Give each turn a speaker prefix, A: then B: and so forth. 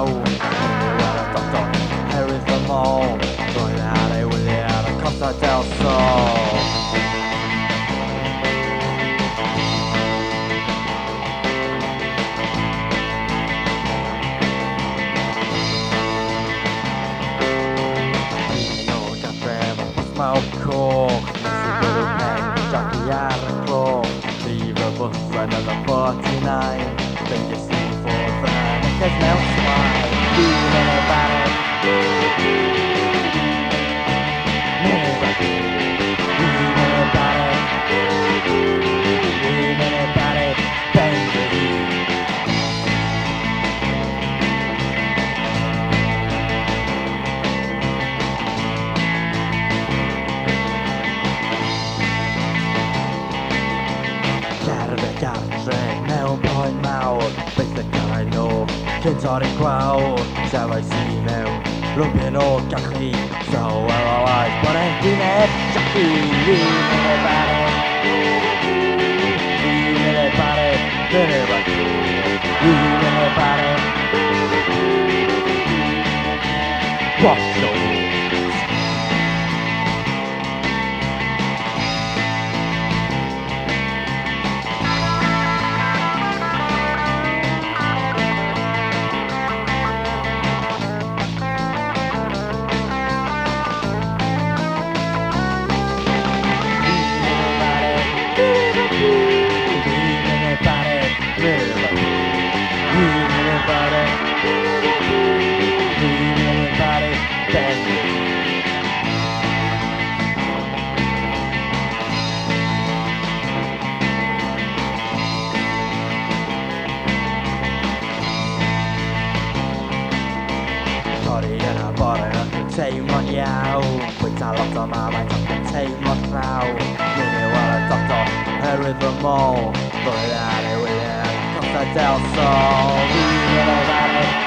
A: iawn. Wel y doctor, herwydd fy môl, roedd ar ei wyliau y Costa del Sol. Mawr coch, nes i bwrw pen, Jackie ar y cloch. Rhif y bwthlen yn y 49, beidys i fod fy neges mewn smile. Fi'n yn y barod, fi'n yn y barod, ben fy hun. Gartre mewn poen mawr, beth y cael nhw cyn torri gwawr. Sefais i mewn rwbyn o gachu, so wel o laeth bod e'n gwyneb Jackie. Fi'n yn y barod, fi'n yn y barod, fi'n yn y barod, fi'n yn y barod. Watch your moves. Torri yn y bore ac yn teimlo'n iawn. Bwyta lot o mamaint ac yn teimlo'n llawn. Mynd i weld y doctor herwydd fy môl, roedd ar ei wyliau Costa del Sol. Fi'n yn y barod,